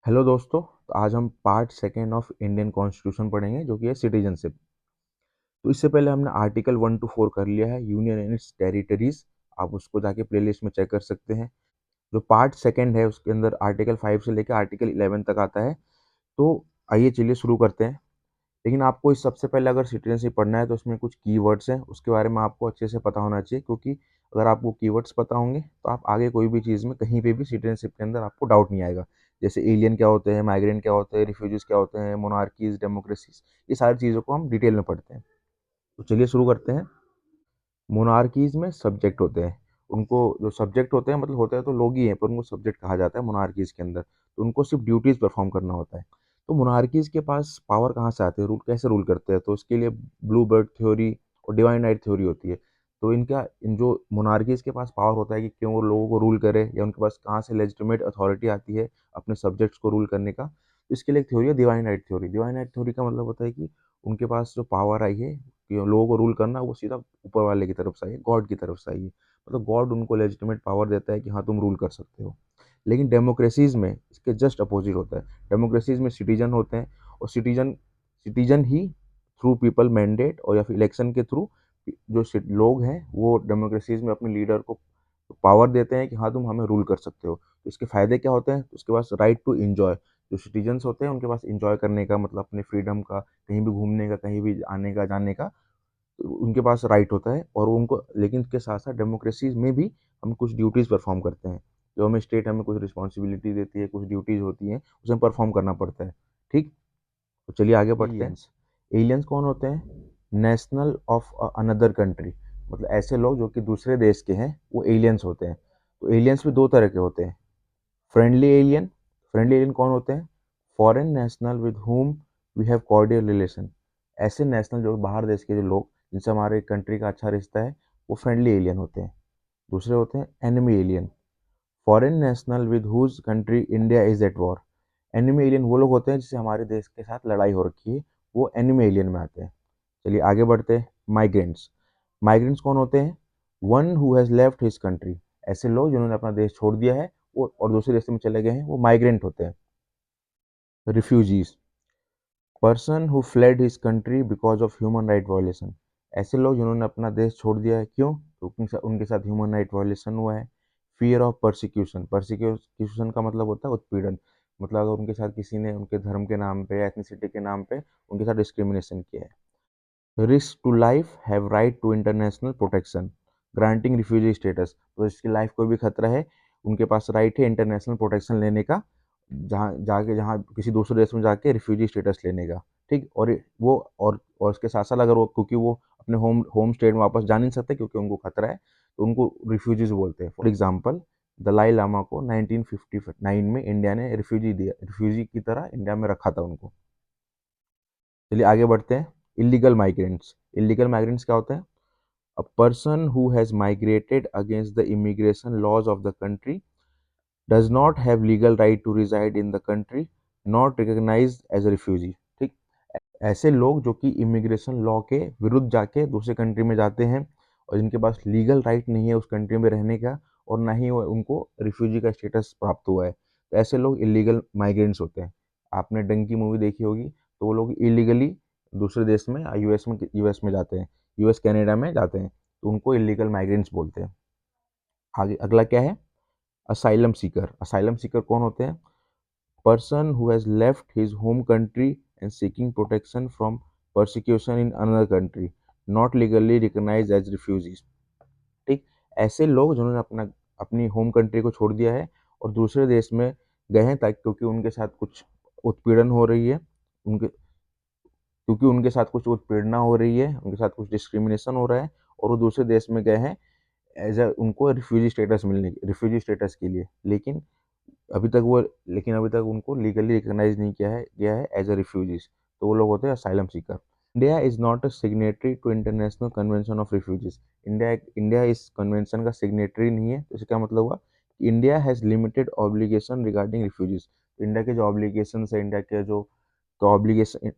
Hello दोस्तों। तो आज हम part second of Indian constitution पढ़ेंगे जो कि है सिटीजनशिप। तो इससे पहले हमने आर्टिकल 1 to 4 कर लिया है, यूनियन एंड इट्स टेरिटरीज। आप उसको जाके प्लेलिस्ट में चेक कर सकते हैं। जो पार्ट सेकेंड है उसके अंदर आर्टिकल 5 से लेकर आर्टिकल 11 तक आता है। तो आइए चलिए शुरू करते हैं। लेकिन आपको इस सबसे पहले अगर सिटीजनशिप पढ़ना है तो उसमें कुछ कीवर्ड्स हैं, उसके बारे में आपको अच्छे से पता होना चाहिए, क्योंकि अगर आपको कीवर्ड्स पता होंगे तो आप आगे कोई भी चीज़ में कहीं पे भी सिटीजनशिप के अंदर आपको डाउट नहीं आएगा। जैसे एलियन क्या होते हैं, माइग्रेंट क्या होते हैं, रिफ्यूजीज क्या होते हैं, मोनार्कीज, डेमोक्रेसीज, ये सारी चीज़ों को हम डिटेल में पढ़ते हैं। तो चलिए शुरू करते हैं। मोनार्कीज में सब्जेक्ट होते हैं। उनको जो सब्जेक्ट होते हैं मतलब होते हैं तो लोग ही हैं, पर उनको सब्जेक्ट कहा जाता है मोनार्कीज के अंदर। तो उनको सिर्फ ड्यूटीज परफॉर्म करना होता है। तो मोनार्कीज के पास पावर कहाँ से आते हैं, रूल कैसे रूल करते हैं, तो उसके लिए ब्लू बर्ड थ्योरी और डिवाइन राइट थ्योरी होती है। तो इन जो मोनार्कीज के पास पावर होता है कि क्यों वो लोगों को रूल करे, या उनके पास कहाँ से लेजिटिमेट अथॉरिटी आती है अपने सब्जेक्ट्स को रूल करने का, तो इसके लिए एक थ्योरी है divine right theory. Divine right theory का मतलब होता है कि उनके पास जो पावर आई है कि लोगों को रूल करना, वो सीधा ऊपर वाले की तरफ से आई है, गॉड की तरफ से आई है। मतलब गॉड उनको लेजिटिमेट पावर देता है कि हाँ तुम रूल कर सकते हो। लेकिन डेमोक्रेसीज में इसके जस्ट अपोजिट होता है। डेमोक्रेसीज में सिटीजन होते हैं, और सिटीजन सिटीजन ही थ्रू पीपल मैंडेट और या फिर इलेक्शन के थ्रू जो लोग हैं वो डेमोक्रेसीज में अपने लीडर को पावर देते हैं कि हाँ तुम हमें रूल कर सकते हो। तो इसके फायदे क्या होते हैं, तो उसके पास राइट टू इंजॉय, जो सिटीजन्स होते हैं उनके पास इंजॉय करने का मतलब अपने फ्रीडम का, कहीं भी घूमने का, कहीं भी आने का जाने का, तो उनके पास राइट होता है। और उनको लेकिन इसके साथ साथ डेमोक्रेसीज में भी हम कुछ ड्यूटीज़ परफॉर्म करते हैं। जो हमें स्टेट हमें कुछ रिस्पॉन्सिबिलिटी देती है, कुछ ड्यूटीज़ होती हैं, उसे परफॉर्म करना पड़ता है। ठीक। तो चलिए आगे बढ़ते हैं। एलियंस कौन होते हैं? नेशनल ऑफ अनदर कंट्री, मतलब ऐसे लोग जो कि दूसरे देश के हैं, वो एलियंस होते हैं। तो एलियंस भी दो तरह के होते हैं। Friendly alien. फ्रेंडली एलियन कौन होते हैं? Foreign national with whom we have cordial relation. ऐसे नेशनल जो बाहर देश के जो लोग जिनसे हमारे कंट्री का अच्छा रिश्ता है, वो फ्रेंडली एलियन होते हैं। दूसरे होते हैं enemy alien. Foreign national with whose country India is at war. Enemy alien वो लोग होते हैं जिससे हमारे देश के साथ लड़ाई हो रखी है, वो एनिमी एलियन में आते हैं। चलिए आगे बढ़ते हैं। माइग्रेंट्स। माइग्रेंट्स कौन होते हैं? One who has left his country. ऐसे लोग जिन्होंने अपना देश छोड़ दिया है वो और दूसरे देश में चले गए हैं, वो माइग्रेंट होते हैं। Refugees. Person who fled his country because of human right violation. ऐसे लोग जिन्होंने अपना देश छोड़ दिया है, क्यों? तो उनके साथ ह्यूमन राइट वायलेशन हुआ है। Fear of persecution. परसिक्यूशन का मतलब होता है उत्पीड़न। मतलब अगर उनके साथ किसी ने उनके धर्म के नाम पे या एथनिसिटी के नाम पे उनके साथ डिस्क्रिमिनेशन किया है। Risk to life have right to international protection granting refugee status. तो इसकी लाइफ को भी खतरा है, उनके पास राइट है इंटरनेशनल प्रोटेक्शन लेने का, जहाँ किसी दूसरे देश में जाके रिफ्यूजी स्टेटस लेने का। ठीक। और उसके साथ साथ अगर वो, क्योंकि वो अपने होम होम स्टेट में वापस जा नहीं सकते क्योंकि उनको खतरा है, तो उनको रिफ्यूजीज बोलते हैं। फॉर एग्जाम्पल, दलाई लामा को 1959 में इंडिया ने रिफ्यूजी दिया, रिफ्यूजी की तरह इंडिया में रखा था उनको। चलिए आगे बढ़ते हैं। Illegal migrants. इलीगल माइग्रेंट्स क्या होते हैं? A person who has migrated against the immigration laws of the country does not have legal right to reside in the country, not recognized as a refugee. ठीक। ऐसे लोग जो कि immigration law के विरुद्ध जाके दूसरे कंट्री में जाते हैं और जिनके पास लीगल राइट नहीं है उस कंट्री में रहने का, और ना ही उनको रिफ्यूजी का स्टेटस प्राप्त हुआ है, तो ऐसे लोग इलीगल माइग्रेंट्स होते हैं। आपने डंकी मूवी देखी होगी, तो वो लोग इलीगली दूसरे देश में, यूएस में जाते हैं, यूएस कनाडा में जाते हैं, तो उनको इलीगल माइग्रेंट्स बोलते हैं। आगे अगला क्या है? असाइलम सीकर। असाइलम सीकर कौन होते हैं? Person who has left his home country and seeking protection from persecution in another country, not legally recognized as refugees. ठीक। ऐसे लोग जिन्होंने अपनी होम कंट्री को छोड़ दिया है और दूसरे देश में गए हैं, ताकि क्योंकि उनके साथ कुछ उत्पीड़न हो रही है, उनके क्योंकि उनके साथ कुछ उत्पीड़ना हो रही है, उनके साथ कुछ डिस्क्रिमिनेशन हो रहा है, और वो दूसरे देश में गए हैं उनको रिफ्यूजी स्टेटस के लिए। लेकिन अभी तक उनको लीगली रिकॉग्नाइज नहीं किया है गया है एज अ रिफ्यूजीज, तो वो लोग होते हैं asylum seeker. India is not a signatory to international convention of refugees. India इस कन्वेंशन का सिग्नेटरी नहीं है। तो इसका क्या मतलब हुआ कि India has limited obligation regarding refugees. India के जो ऑब्लिगेशन है, इंडिया के जो ऑब्लिगेशन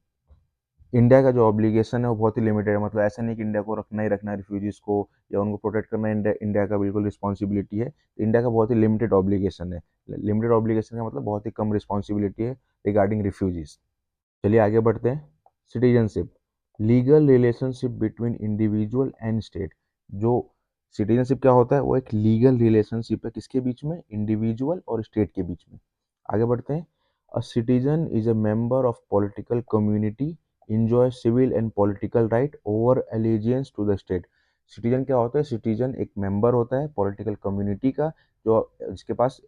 इंडिया का जो ऑब्लिगेशन है वो बहुत ही लिमिटेड है, मतलब ऐसा नहीं कि इंडिया को रखना ही रखना है रिफ्यूजीज़ को या उनको प्रोटेक्ट करना इंडिया इंडिया का बिल्कुल रिस्पॉन्सिबिलिटी है। इंडिया का बहुत ही लिमिटेड ऑब्लिगेशन है। लिमिटेड ऑब्लिगेशन का मतलब बहुत ही कम रिस्पॉन्सिबिलिटी है रिगार्डिंग रिफ्यूजीज़। चलिए आगे बढ़ते हैं। Citizenship, legal relationship between individual and state. जो सिटीजनशिप क्या होता है, वो एक लीगल रिलेशनशिप है किसके बीच में, इंडिविजुअल और स्टेट के बीच में। आगे बढ़ते हैं। A citizen is a member of political community, enjoy civil and political right over allegiance to the state. Citizen क्या होता है, सिटीजन एक मेंबर होता है पॉलिटिकल कम्युनिटी का, जो जिसके पास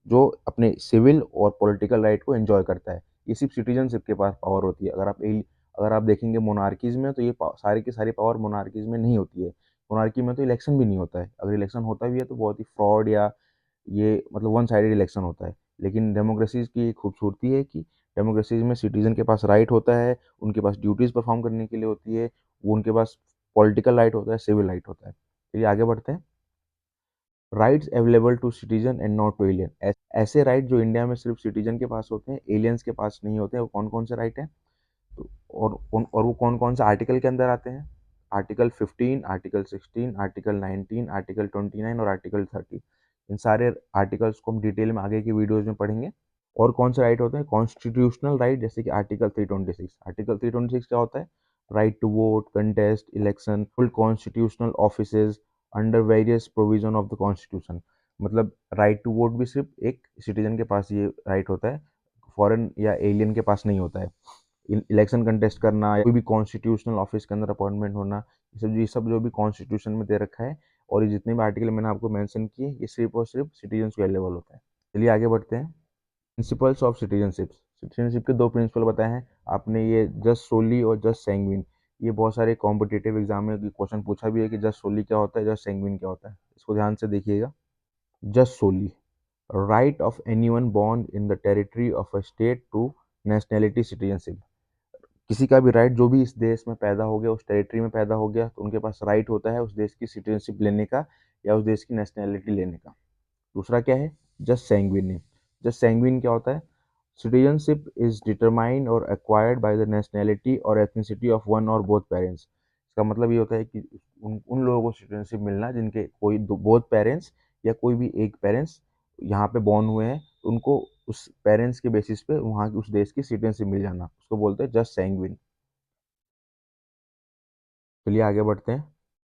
जो अपने सिविल और पॉलिटिकल राइट को एंजॉय करता है। ये सिर्फ सिटीजनशिप के पास पावर होती है। अगर आप देखेंगे मोनार्कीज में, तो ये सारी की सारी पावर मोनार्कीज में नहीं होती है। मोनार्की में तो इलेक्शन भी नहीं होता है, अगर इलेक्शन होता भी है तो बहुत ही फ्रॉड या ये मतलब वन साइडेड इलेक्शन होता है। लेकिन डेमोक्रेसीज की एक खूबसूरती है कि डेमोक्रेसीज में सिटीजन के पास राइट होता है, उनके पास ड्यूटीज़ परफॉर्म करने के लिए होती है, वो उनके पास पॉलिटिकल राइट होता है, सिविल राइट होता है। चलिए आगे बढ़ते हैं। Rights available to citizen and not to alien. ऐसे राइट जो इंडिया में सिर्फ सिटीजन के पास होते हैं, एलियंस के पास नहीं होते हैं, वो कौन कौन से राइट हैं? तो और वो कौन कौन से आर्टिकल के अंदर आते हैं? आर्टिकल 15, आर्टिकल 16, आर्टिकल 19, आर्टिकल 29 और आर्टिकल 30। इन सारे आर्टिकल्स को हम डिटेल में आगे की वीडियोज में पढ़ेंगे। और कौन से राइट होते हैं? कॉन्स्टिट्यूशनल राइट, जैसे कि आर्टिकल 326। आर्टिकल 326 क्या होता है? Right to vote, contest election, full constitutional offices under various provision of the constitution. मतलब राइट टू वोट भी सिर्फ एक सिटीजन के पास ये राइट होता है, फॉरेन या एलियन के पास नहीं होता है। इलेक्शन कंटेस्ट करना या कोई भी कॉन्स्टिट्यूशनल ऑफिस के अंदर अपॉइंटमेंट होना, ये सब जो भी कॉन्स्टिट्यूशन में दे रखा है, और ये जितने भी आर्टिकल मैंने आपको मेंशन किए, ये सिर्फ और सिर्फ सिटीजन्स को अवेलेबल होता है। चलिए आगे बढ़ते हैं। Principles of citizenship. सिटीजनशिप के दो प्रिंसिपल बताए हैं आपने, ये जस्ट सोली और जस्ट सैंग्विन। ये बहुत सारे कॉम्पिटिटिव एग्जाम में क्वेश्चन पूछा भी है कि जस्ट सोली क्या होता है, जस्ट सैंग्विन क्या होता है। इसको ध्यान से देखिएगा। Just solely, right of anyone born in the territory of a state to nationality citizenship. किसी का भी राइट, जो भी इस देश में पैदा हो गया, उस टेरिटरी में पैदा हो गया, तो उनके पास राइट होता है उस देश की सिटीजनशिप लेने का या उस देश की नेशनैलिटी लेने का। दूसरा क्या है? Just sanguine. जस्ट सैंग्विन क्या होता है? सिटीजनशिप इज डिटरमाइंड और एक्वायर्ड बाय द नेशनैलिटी और ethnicity of one or both parents. इसका मतलब ये होता है कि उन लोगों को सिटीजनशिप मिलना जिनके कोई बोथ पेरेंट्स या कोई भी एक पेरेंट्स यहाँ पे बॉर्न हुए हैं, तो उनको उस पेरेंट्स के बेसिस पे वहाँ की उस देश की सिटीजनशिप मिल जाना, उसको बोलते हैं जस्ट सैंग्विन। चलिए आगे बढ़ते हैं।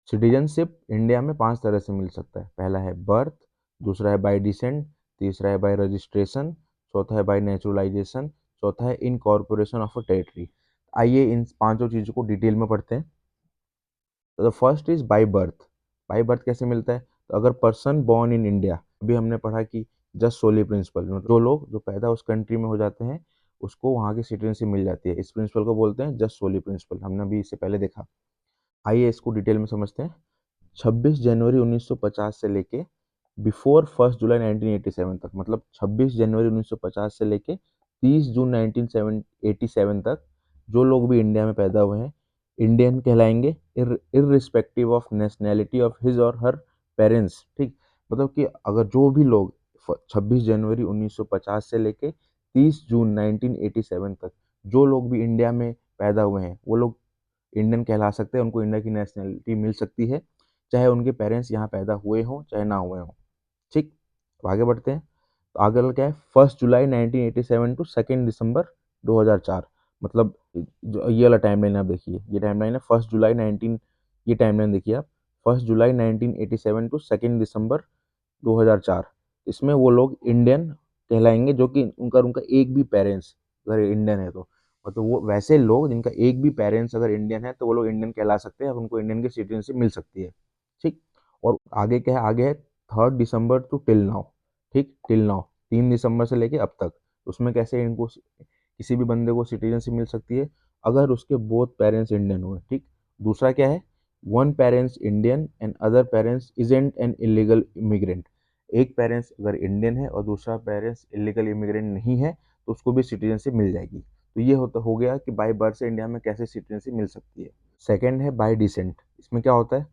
सिटीजनशिप इंडिया में 5 तरह से मिल सकता है। पहला है बर्थ, दूसरा है बाय डिसेंट, तीसरा है बाय रजिस्ट्रेशन, चौथा है बाय नेचुरलाइजेशन, चौथा है इनकॉर्पोरेशन ऑफ अ टेरिटरी। आइए इन पांचों चीज़ों को डिटेल में पढ़ते हैं। तो the first is by birth. By birth कैसे मिलता है? तो अगर पर्सन बॉर्न इन इंडिया, अभी हमने पढ़ा कि जस्ट सोली प्रिंसिपल, जो लोग जो पैदा उस कंट्री में हो जाते हैं, उसको वहाँ की सिटीजनशिप मिल जाती है। इस प्रिंसिपल को बोलते हैं जस्ट सोली प्रिंसिपल, हमने अभी इससे पहले देखा। आइए इसको डिटेल में समझते हैं। 26 जनवरी 1950 से लेके बिफोर 1 जुलाई 1987 तक, मतलब 26 जनवरी 1950 से लेके 30 जून 1987 तक जो लोग भी इंडिया में पैदा हुए हैं, इंडियन कहलाएंगे, irrespective of nationality of his or her parents. ठीक, मतलब कि अगर जो भी लोग 26 जनवरी 1950 से लेके 30 जून 1987 तक जो लोग भी इंडिया में पैदा हुए हैं, वो लोग इंडियन कहला सकते हैं, उनको इंडिया की नेशनैलिटी मिल सकती है, चाहे उनके पेरेंट्स यहाँ पैदा हुए हों चाहे ना हुए हों। ठीक, अब आगे बढ़ते हैं। तो आगे वाला क्या है? 1 जुलाई 1987 टू 2 दिसंबर 2004। मतलब जो ये वाला टाइमलाइन आप देखिए, ये टाइमलाइन है 1 जुलाई 19, ये टाइमलाइन देखिए आप, 1 जुलाई 1987 टू 2 दिसंबर 2004। इसमें वो लोग इंडियन कहलाएंगे जो कि उनका उनका एक भी पेरेंट्स अगर इंडियन है तो, और तो वो वैसे लोग जिनका एक भी पेरेंट्स अगर इंडियन है तो वो लोग इंडियन कहला सकते हैं और उनको इंडियन की सिटीजनशिप मिल सकती है। ठीक, और आगे क्या है? आगे है 3 दिसंबर टू टिल नाउ। ठीक, टिल नाउ 3 दिसंबर से लेके अब तक, उसमें कैसे इनको किसी भी बंदे को सिटीजनशिप मिल सकती है अगर उसके बोथ पेरेंट्स इंडियन हुए। ठीक, दूसरा क्या है? One parents Indian and other parents isn't an illegal immigrant. एक पेरेंट्स अगर इंडियन है और दूसरा पेरेंट्स इलीगल इमिग्रेंट नहीं है, तो उसको भी सिटीजनशिप मिल जाएगी। तो ये होता हो गया कि बाय बर्थ से इंडिया में कैसे सिटीजनशिप मिल सकती है। सेकेंड है बाय डिसेंट। इसमें क्या होता है?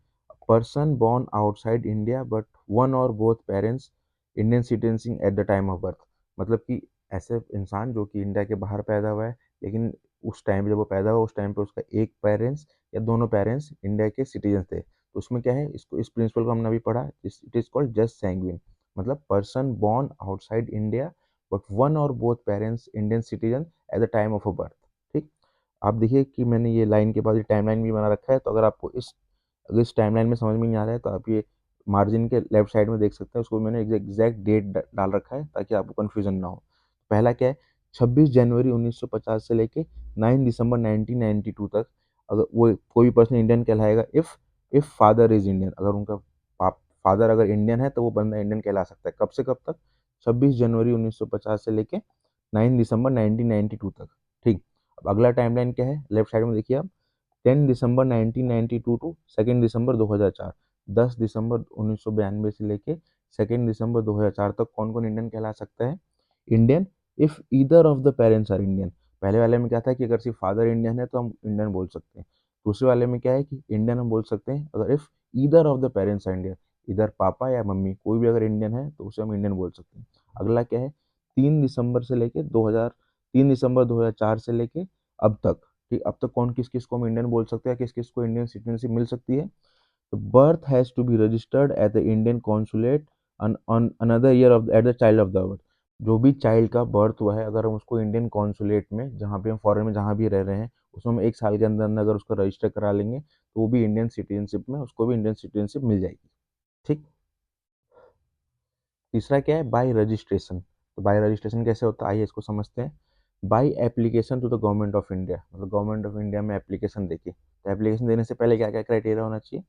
Person born outside India but one or both parents Indian citizenship at the time of birth. मतलब कि ऐसे इंसान जो कि इंडिया के बाहर पैदा हुआ है लेकिन उस टाइम पे जब वो पैदा हुआ उस टाइम पे उसका एक पेरेंट्स या दोनों पेरेंट्स इंडिया के सिटीजन थे। तो उसमें क्या है, इसको इस प्रिंसिपल को हमने अभी पढ़ा, it is called just sanguine, मतलब person born outside India but one or both parents Indian citizen at the time of a birth. ठीक, आप देखिए कि मैंने ये लाइन के बाद ये टाइमलाइन भी बना रखा है, तो अगर आपको अगर इस टाइमलाइन में समझ में नहीं आ रहा है तो आप ये मार्जिन के लेफ्ट साइड में देख सकते हैं, उसको मैंने एग्जैक्ट डेट डाल रखा है ताकि आपको कन्फ्यूजन ना हो। पहला क्या है, 26 जनवरी 1950 से लेके 9 दिसंबर 1992 तक अगर वो कोई भी पर्सन इंडियन कहलाएगा इफ फादर इज इंडियन, अगर उनका फादर अगर इंडियन है तो वो बंदा इंडियन कहला सकता है। कब से कब तक, 26 जनवरी 1950 से लेके 9 दिसंबर 1992 तक। ठीक, अब अगला टाइमलाइन क्या है, लेफ्ट साइड में देखिए आप, 10 दिसंबर 1992 टू 2 दिसंबर 2004, 10 दिसंबर 1992 से लेके 2 दिसंबर 2004 तक कौन कौन इंडियन कहला सकता है, Indian if either of the parents are Indian. पहले वाले में क्या था कि अगर सिर्फ फादर इंडियन है तो हम इंडियन बोल सकते हैं। दूसरे वाले में क्या है कि इंडियन हम बोल सकते हैं अगर if either of the parents are Indian, इधर पापा या मम्मी कोई भी अगर इंडियन है तो उसे हम इंडियन बोल सकते हैं। अगला क्या है, 3 दिसंबर से लेके 2000, 3 दिसंबर 2004 से लेके अब तक, ठीक, अब तक कौन किस किस को हम इंडियन बोल सकते हैं, किस किस को इंडियन सिटीजनशिप मिल सकती है। तो birth has to be registered at the Indian consulate on another year of at the child of the birth. जो भी चाइल्ड का बर्थ हुआ है अगर हम उसको इंडियन कॉन्सुलेट में, जहाँ पे हम फॉरेन में जहाँ भी रह रहे हैं, उसमें हम 1 साल के अंदर अंदर अगर उसको रजिस्टर करा लेंगे तो वो भी इंडियन सिटीजनशिप में, उसको भी इंडियन सिटीजनशिप मिल जाएगी। ठीक, तीसरा क्या है, बाय रजिस्ट्रेशन। तो बाय रजिस्ट्रेशन कैसे होता है, आइए इसको समझते हैं। By application to the government of India, मतलब गवर्नमेंट ऑफ इंडिया में एप्लीकेशन देखिए, तो एप्लीकेशन देने से पहले क्या क्या क्राइटेरिया होना चाहिए,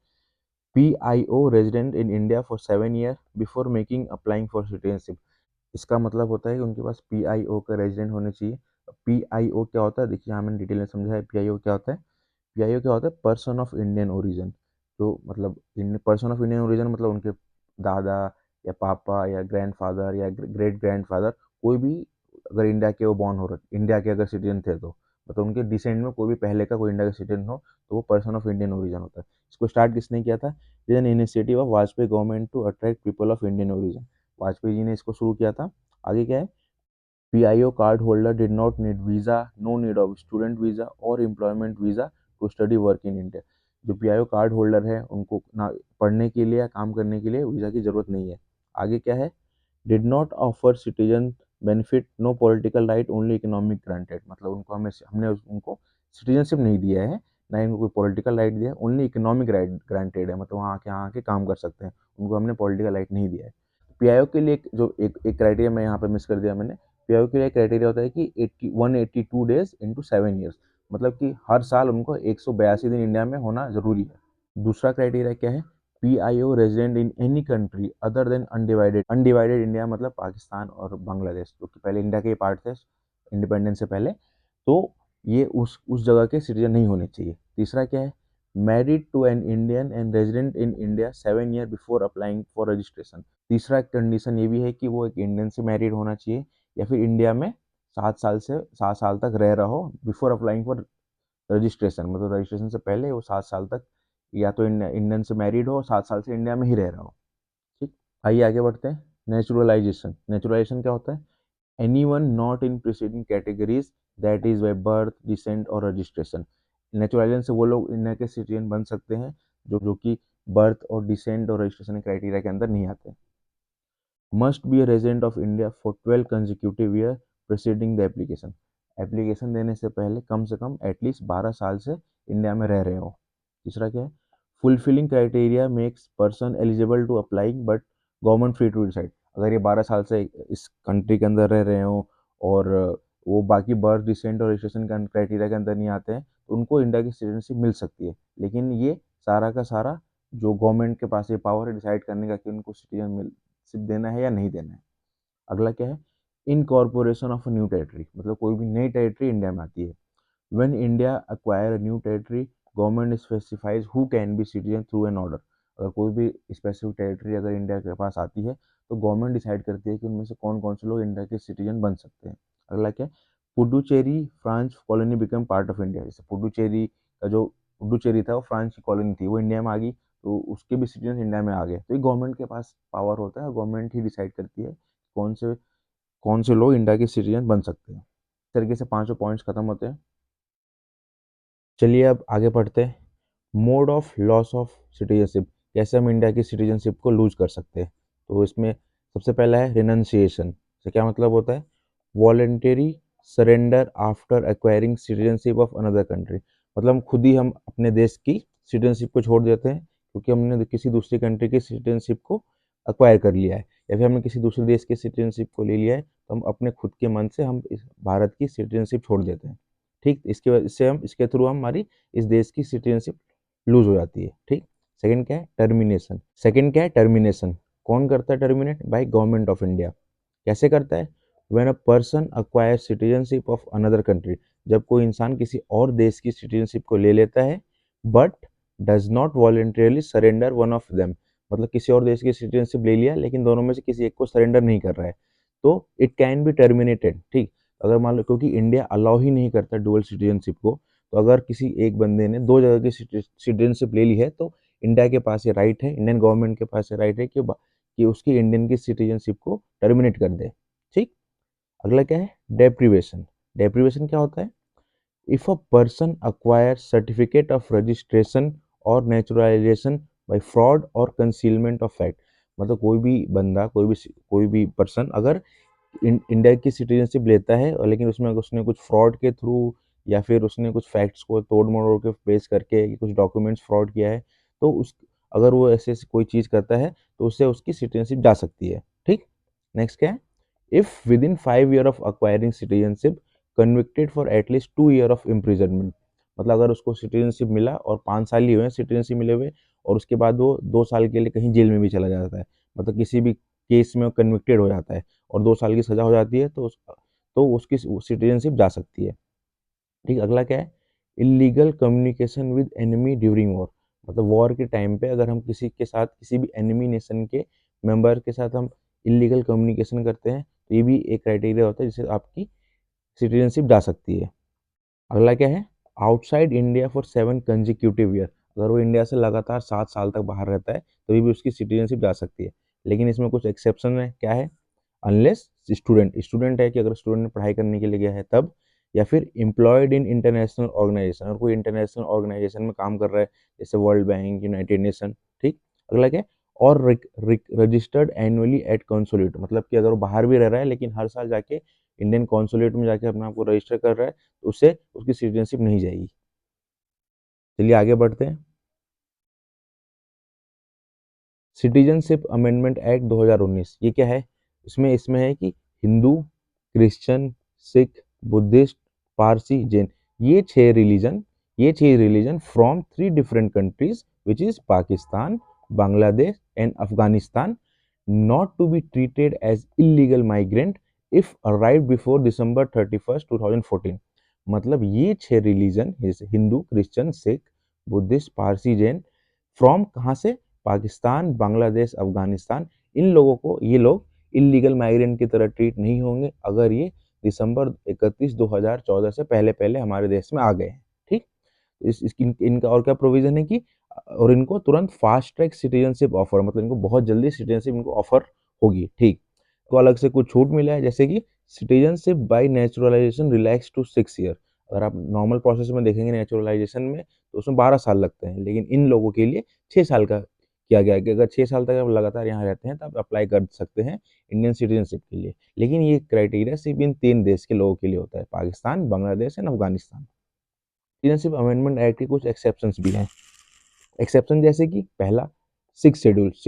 PIO resident in India for 7 year before making applying for citizenship. इसका मतलब होता है कि उनके पास PIO का रेजिडेंट होने चाहिए। PIO क्या होता है, देखिए यहाँ मैंने डिटेल में समझा है PIO क्या होता है। PIO क्या होता है, पर्सन ऑफ इंडियन ओरिजिन। तो मतलब पर्सन ऑफ इंडियन ओरिजिन मतलब उनके दादा या पापा या ग्रैंडफादर या ग्रेट ग्रैंडफादर, कोई भी अगर इंडिया के वो बॉर्न हो रहे, इंडिया के अगर सिटीजन थे तो मतलब उनके डिसेंड में कोई भी पहले का कोई इंडिया का सिटीजन हो तो वो पर्सन ऑफ इंडियन ओरिजिन होता है। इसको स्टार्ट किसने किया था, is an initiative of Vajpayee government to attract people of Indian origin. Vajpayee ji ने इसको शुरू किया था। आगे क्या है, PIO card holder did not need visa, no need of student visa or employment visa to study work in India। जो PIO card holder है उनको ना पढ़ने के लिए या काम करने के लिए वीज़ा की ज़रूरत नहीं है। आगे क्या है, did not offer citizen benefit, no political right, only economic granted, मतलब उनको हमने उनको सिटीजनशिप नहीं दिया है, ना ही उनको कोई पॉलिटिकल राइट दिया है, ओनली इकोनॉमिक राइट ग्रांटेड है, मतलब वहाँ आके काम कर सकते हैं, उनको हमने पॉलिटिकल राइट नहीं दिया है। PIO के लिए जो एक क्राइटेरिया मैं यहाँ पे मिस कर दिया मैंने, PIO के लिए क्राइटेरिया होता है कि 182 डेज इंटू 7 ईयर्स, मतलब कि हर साल उनको 182 दिन इंडिया में होना जरूरी है। दूसरा क्राइटेरिया क्या है, PIO resident in any country other than undivided, undivided India मतलब पाकिस्तान और बांग्लादेश, जो कि पहले इंडिया के ही पार्ट थे इंडिपेंडेंस से पहले, तो ये उस जगह के सिटीजन नहीं होने चाहिए। तीसरा क्या है, married to an Indian and resident in India 7 year before applying for registration. तीसरा कंडीशन ये भी है कि वो एक इंडियन से मैरिड होना चाहिए या फिर इंडिया में 7 साल तक रह रहा हो बिफोर अप्लाइंग फॉर रजिस्ट्रेशन, मतलब रजिस्ट्रेशन से पहले वो 7 साल तक या तो इंडियन से मैरिड हो, 7 साल से इंडिया में ही रह रहा हो। ठीक, आइए आगे बढ़ते हैं। नेचुरलाइजेशन, नेचुरलाइजेशन क्या होता है, anyone not in preceding categories that is by birth descent और रजिस्ट्रेशन। नेचुरलाइजेशन से वो लोग इंडिया के सिटीजन बन सकते हैं जो कि बर्थ और डिसेंट और रजिस्ट्रेशन क्राइटेरिया के अंदर नहीं आते। Must be a resident of India for 12 consecutive year preceding the application. Application देने से पहले कम से कम एटलीस्ट 12 साल से इंडिया में रह रहे हो। तीसरा क्या है, fulfilling criteria makes person eligible to applying but government free to decide. अगर ये 12 साल से इस कंट्री के अंदर रह रहे हो और वो बाकी बर्थ डिसेंट और रजिस्ट्रेशन के क्राइटेरिया के अंदर नहीं आते हैं तो उनको इंडिया की सिटीजनशिप मिल सकती है, लेकिन ये सारा का सारा जो गवर्नमेंट के पास ये पावर है डिसाइड करने का कि उनको सिटीजनशिप देना है या नहीं देना है। अगला क्या है, इनकॉर्पोरेशन ऑफ न्यू टेरिटरी, मतलब कोई भी नई टेरिटरी इंडिया में आती है। When India acquire a new territory, government specifies who can be citizen through an order। अगर कोई भी स्पेसिफिक टेरिटरी अगर इंडिया के पास आती है तो गवर्नमेंट डिसाइड करती है कि उनमें से कौन कौन से लोग इंडिया के सिटीजन बन सकते हैं। अगला क्या है, Puducherry France colony become part of India. जैसे पुडुचेरी का जो पुडुचेरी था वो फ्रांस की कॉलोनी थी, वो इंडिया में आ गई तो उसके भी सिटीजन इंडिया में आ गए। तो ये गवर्नमेंट के पास पावर होता है, गवर्नमेंट ही डिसाइड करती है कौन से लोग इंडिया के सिटीजन बन सकते हैं। इस तरीके से पांचों पॉइंट्स खत्म होते हैं। चलिए अब आगे पढ़ते हैं। Mode of loss of citizenship, कैसे हम इंडिया की सिटीजनशिप को लूज कर सकते हैं। तो इसमें सबसे पहला है रिनंसिएशन। इसका क्या मतलब होता है? Voluntary surrender after acquiring citizenship of another country. मतलब हम अपने देश की सिटीजनशिप को छोड़ देते हैं क्योंकि हमने किसी दूसरी कंट्री की सिटीजनशिप को अक्वायर कर लिया है, या फिर हमने किसी दूसरे देश की सिटीजनशिप को ले लिया है, तो हम अपने खुद के मन से हम इस भारत की सिटीजनशिप छोड़ देते हैं। ठीक, इसकी वजह से हम इसके थ्रू हमारी इस देश की सिटीजनशिप लूज हो जाती है। ठीक। सेकंड क्या है? टर्मिनेशन। कौन करता है terminate? By government of India. कैसे करता है? When a person acquire citizenship of another country, जब कोई इंसान किसी और देश की सिटीजनशिप को ले लेता है but does not voluntarily surrender one of them. मतलब किसी और देश की सिटीजनशिप ले लिया लेकिन दोनों में से किसी एक को सरेंडर नहीं कर रहा है, तो इट कैन बी टर्मिनेटेड। ठीक। अगर मान लो, क्योंकि इंडिया अलाउ ही नहीं करता डुअल सिटीजनशिप को, तो अगर किसी एक बंदे ने दो जगह की सिटीजनशिप ले ली है तो इंडिया के पास ये राइट है, इंडियन गवर्नमेंट के पास ये राइट है कि उसकी इंडियन की सिटीजनशिप को टर्मिनेट कर दे। ठीक। अगला क्या है? डेप्रीवेशन। डेप्रीवेशन क्या होता है? If a person acquire certificate of registration और नेचुरलाइजेशन बाय फ्रॉड और कंसीलमेंट ऑफ फैक्ट। मतलब कोई भी बंदा, कोई भी पर्सन अगर इंडिया की सिटीजनशिप लेता है और लेकिन उसमें उसने कुछ फ्रॉड के थ्रू या फिर उसने कुछ फैक्ट्स को तोड़ मरोड़ के पेश करके कुछ डॉक्यूमेंट्स फ्रॉड किया है, तो उस अगर वो ऐसे कोई चीज़ करता है तो उससे उसकी सिटीजनशिप जा सकती है। ठीक। नेक्स्ट क्या है? If with in 5 year of acquiring citizenship convicted for at least 2 year of imprisonment. मतलब अगर उसको सिटीजनशिप मिला और 5 साल ही हुए सिटीजनशिप मिले हुए, और उसके बाद वो 2 साल के लिए कहीं जेल में भी चला जाता है, मतलब किसी भी केस में कन्विक्टेड हो जाता है और 2 साल की सजा हो जाती है, तो उसकी सिटीजनशिप जा सकती है। ठीक। अगला क्या है? Illegal communication with enemy during war. मतलब वॉर के टाइम पे अगर हम किसी के साथ, किसी भी एनिमी नेशन के मेंबर के साथ हम इलीगल कम्युनिकेशन करते हैं, तो ये भी एक क्राइटेरिया होता है जिससे आपकी सिटीजनशिप जा सकती है। अगला क्या है? Outside India for 7 consecutive year. अगर वो इंडिया से लगातार 7 साल तक बाहर रहता है तो भी उसकी सिटीजनशिप जा सकती है, लेकिन इसमें कुछ एक्सेप्शन है। क्या है? अनलेस स्टूडेंट है, कि अगर स्टूडेंट ने पढ़ाई करने के लिए गया है तब, या फिर एम्प्लॉयड इन इंटरनेशनल ऑर्गेनाइजेशन, और कोई इंटरनेशनल ऑर्गेनाइजेशन में काम कर रहा है जैसे वर्ल्ड बैंक, यूनाइटेड नेशन। ठीक। अगला क्या है? और रजिस्टर्ड एनुअली एट कॉन्सुलेट। मतलब कि अगर वो बाहर भी रह रहा है लेकिन हर साल जाके इंडियन कॉन्सुलेट में जाके अपने आप को रजिस्टर कर रहा है, तो उससे उसकी सिटीजनशिप नहीं जाएगी। चलिए आगे बढ़ते हैं। सिटीजनशिप अमेंडमेंट एक्ट 2019, ये क्या है? इसमें है कि हिंदू, क्रिश्चियन, सिख, बुद्धिस्ट, पारसी, जैन, ये छह religion from 3 different countries which is Pakistan, Bangladesh and Afghanistan, not to be treated as illegal migrant if arrive before December 31st 2014। मतलब ये छह religion, Hindu, Christian, Sikh, Buddhist, Parsi, Jain, from कहाँ से? पाकिस्तान, बांग्लादेश, अफगानिस्तान। इन लोगों को, ये लोग इलीगल माइग्रेंट की तरह ट्रीट नहीं होंगे अगर ये दिसंबर 31 2014 से पहले पहले हमारे देश में आ गए हैं। ठीक। इनका और क्या प्रोविजन है कि और इनको तुरंत फास्ट ट्रैक सिटीजनशिप ऑफर, मतलब इनको बहुत जल्दी सिटीजनशिप इनको ऑफर होगी। ठीक। तो अलग से कुछ छूट मिला है, जैसे कि citizenship by naturalization relax to 6 year. अगर आप नॉर्मल प्रोसेस में देखेंगे नेचुरलाइजेशन में, तो उसमें 12 साल लगते हैं, लेकिन इन लोगों के लिए 6 साल का किया गया है कि अगर 6 साल तक आप लगातार यहाँ रहते हैं तो आप अप्लाई कर सकते हैं इंडियन सिटीजनशिप के लिए। लेकिन ये क्राइटेरिया सिर्फ इन 3 देश के लोगों के लिए होता है, Pakistan, Bangladesh and Afghanistan. Citizenship amendment act के कुछ एक्सेप्शंस भी हैं। एक्सेप्शन जैसे कि पहला, सिक्स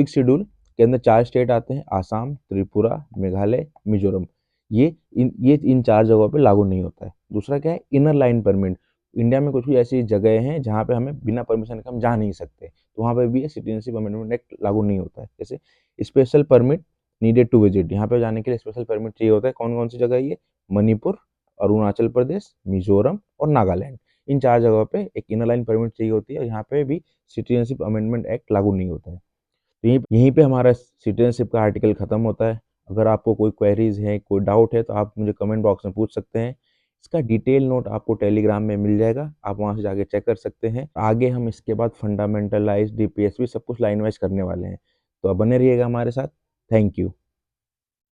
शेड्यूल के अंदर 4 स्टेट आते हैं, आसाम, त्रिपुरा, मेघालय, मिजोरम। ये इन 4 जगहों पे लागू नहीं होता है। दूसरा क्या है? Inner line permit. इंडिया में कुछ भी ऐसी जगह हैं जहाँ पे हमें बिना परमिशन के हम जा नहीं सकते, तो वहाँ पे भी सिटीजनशिप अमेंडमेंट एक्ट लागू नहीं होता है। जैसे special permit needed to visit, यहाँ पे जाने के लिए स्पेशल परमिट चाहिए होता है। कौन कौन सी जगह है ये? मणिपुर, अरुणाचल प्रदेश, मिजोरम और नागालैंड। इन 4 जगहों पे एक इनर लाइन परमिट चाहिए होती है, और यहाँ पे भी सिटीजनशिप अमेंडमेंट एक्ट लागू नहीं होता है। तो यहीं पे हमारा सिटीजनशिप का आर्टिकल खत्म होता है। अगर आपको कोई क्वेरीज है, कोई डाउट है, तो आप मुझे कमेंट बॉक्स में पूछ सकते हैं। इसका डिटेल नोट आपको टेलीग्राम में मिल जाएगा, आप वहाँ से जाके चेक कर सकते हैं। आगे हम इसके बाद फंडामेंटलाइज, डीपीएसपी सब कुछ लाइन वाइज करने वाले हैं, तो अब बने रहिएगा हमारे साथ। Thank you.